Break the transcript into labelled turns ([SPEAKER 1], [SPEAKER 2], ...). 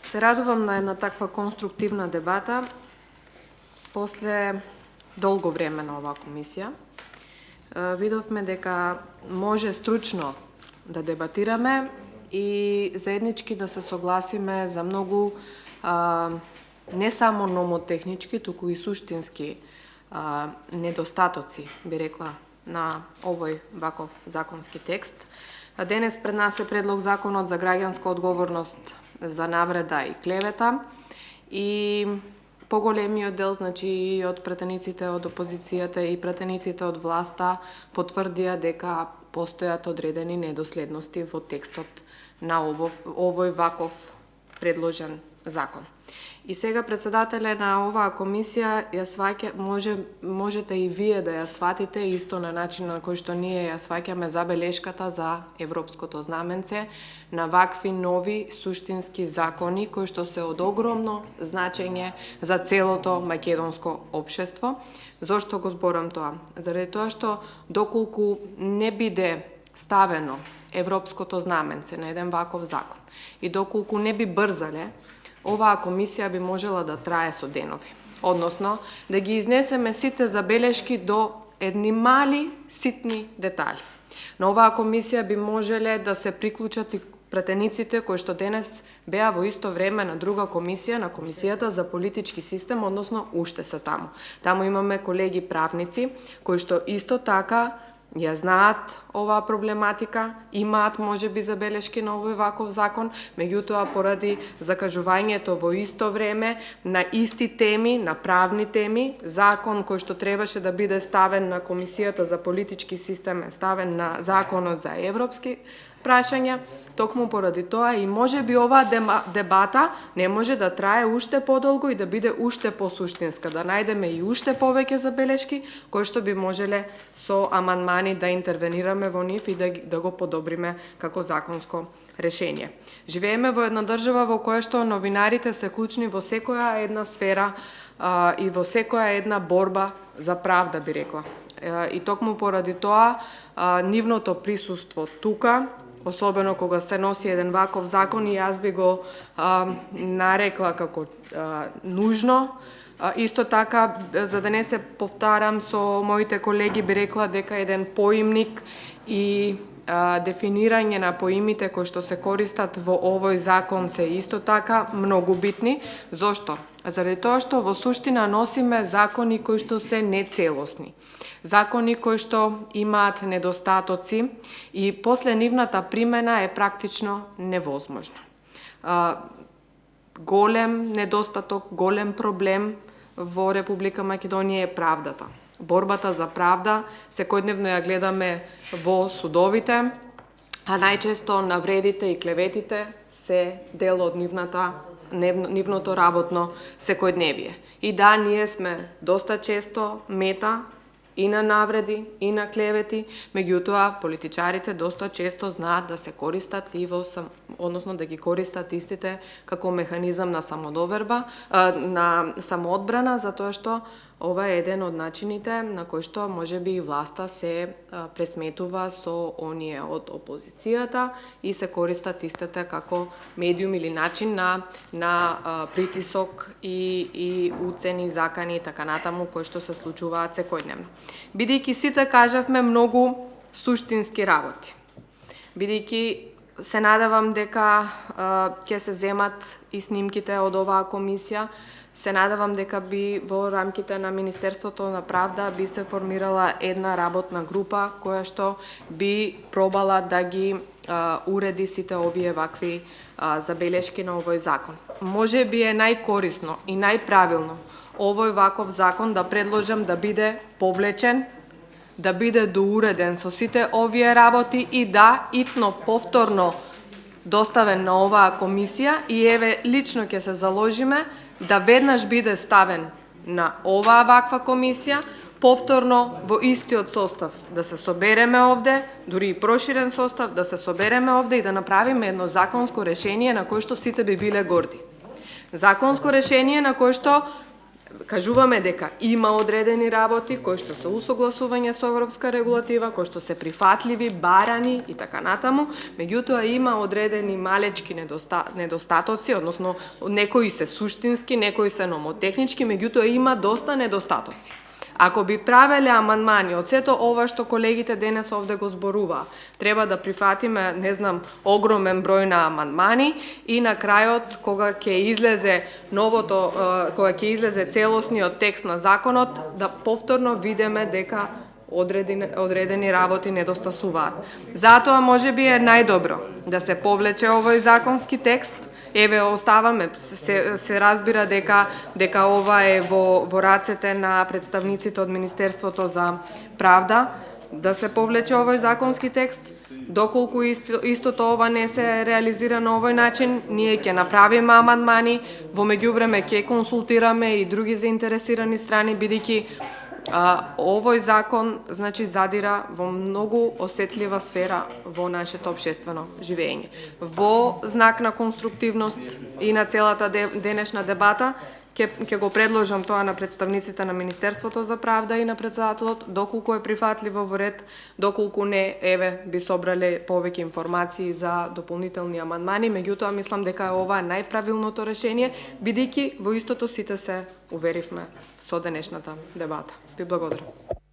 [SPEAKER 1] Се радувам на една таква конструктивна дебата после долго време на оваа комисија. Видовме дека може стручно да дебатираме и заеднички да се согласиме за многу не само номотехнички, туку и суштински недостатоци, би рекла, на овој ваков законски текст. Денес пред нас е предлог законот за граѓанска одговорност за навреда и клевета и поголемиот дел, значи и од пратениците од опозицијата и пратениците од власта потврдија дека постојат одредени недоследности во текстот на овој ваков предложен закон. И сега председателе на оваа комисија ја сваќа, можете и вие да ја сватите исто на начин на кој што ние ја сваќаме забелешката за европското знаменце на вакви нови суштински закони кои што се од огромно значење за целото македонско општество. Зошто го зборам тоа? Заради тоа што доколку не биде ставено европското знаменце на еден ваков закон и доколку не би брзале, оваа комисија би можела да трае со денови. Односно, да ги изнесеме сите забелешки до едни мали, ситни детали. На оваа комисија би можеле да се приклучат и пратениците кои што денес беа во исто време на друга комисија, на комисијата за политички систем, односно уште се таму. Таму имаме колеги правници кои што исто така ја знаат оваа проблематика, имаат можеби забелешки на овој ваков закон, меѓутоа поради закажувањето во исто време на исти теми, на правни теми, закон кој што требаше да биде ставен на комисијата за политички систем е ставен на законот за европски прашања, токму поради тоа и можеби оваа дебата не може да трае уште подолго и да биде уште посуштинска, да најдеме и уште повеќе забелешки кои што би можеле со амандмани да интервенираме во нив и да го подобриме како законско решение. Живееме во една држава во која што новинарите се клучни во секоја една сфера и во секоја една борба за правда, би рекла. И токму поради тоа нивното присуство тука, особено кога се носи еден ваков закон, и јас би го нарекла како нужно. Исто така, за да не се повтарам со моите колеги, би рекла дека еден поимник и дефинирање на поимите кои што се користат во овој закон се исто така многу битни. Зошто? Заради тоа што во суштина носиме закони кои што се нецелосни. Закони кои што имаат недостатоци и после нивната примена е практично невозможна. Голем недостаток, голем проблем во Република Македонија е правдата. Борбата за правда секојдневно ја гледаме во судовите, а најчесто навредите и клеветите се дел од нивното работно секојдневие. И да, ние сме доста често мета и на навреди, и на клевети, меѓутоа политичарите доста често знаат да се користат и односно да ги користат истите како механизам на самодоверба, на самоодбрана, затоа што ова е еден од начините на кој што можеби и власта се пресметува со оние од опозицијата и се користат истите како медиум или начин на притисок и уцени, закани и така натаму кои што се случуваат секојдневно. Бидејќи сите кажавме многу суштински работи. Бидејќи се надевам дека ќе се земат и снимките од оваа комисија, се надевам дека би во рамките на Министерството на правда би се формирала една работна група која што би пробала да ги уреди сите овие вакви забелешки на овој закон. Може би е најкорисно и најправилно овој ваков закон да предложам да биде повлечен, да биде доуреден со сите овие работи и да итно повторно доставен на оваа комисија и еве лично ќе се заложиме да веднаш биде ставен на оваа ваква комисија, повторно во истиот состав да се собереме овде, дури и проширен состав, да се собереме овде и да направиме едно законско решение на кое што сите би биле горди. Законско решение на кое што кажуваме дека има одредени работи кои што се усогласување со европска регулатива, кои што се прифатливи, барани и така натаму, меѓутоа има одредени малечки недостатоци, односно некои се суштински, некои се номотехнички, меѓутоа има доста недостатоци. Ако би правеле амандмани од сето ова што колегите денес овде го зборува, треба да прифатиме, не знам, огромен број на амандмани и на крајот, кога ќе излезе кога ќе излезе целосниот текст на законот, да повторно видиме дека одредени работи недостасуваат. Затоа можеби е најдобро да се повлече овој законски текст. Еве, оставаме, се разбира дека ова е во рацете на представниците од Министерството за правда, да се повлече овој законски текст. Доколку истото ова не се реализира на овој начин, ние ќе направиме амандмани, во меѓувреме ќе консултираме и други заинтересирани страни, бидејќи овој закон задира во многу осетлива сфера во нашето општествено живење. Во знак на конструктивност и на целата денешна дебата, ќе го предложам тоа на представниците на Министерството за правда и на председателот, доколку е прифатливо во ред, доколку не, еве, би собрале повеќе информации за дополнителни амандмани, меѓутоа мислам дека ова е најправилното решение, бидејќи во истото сите се уверивме со денешната дебата. Ви благодарам.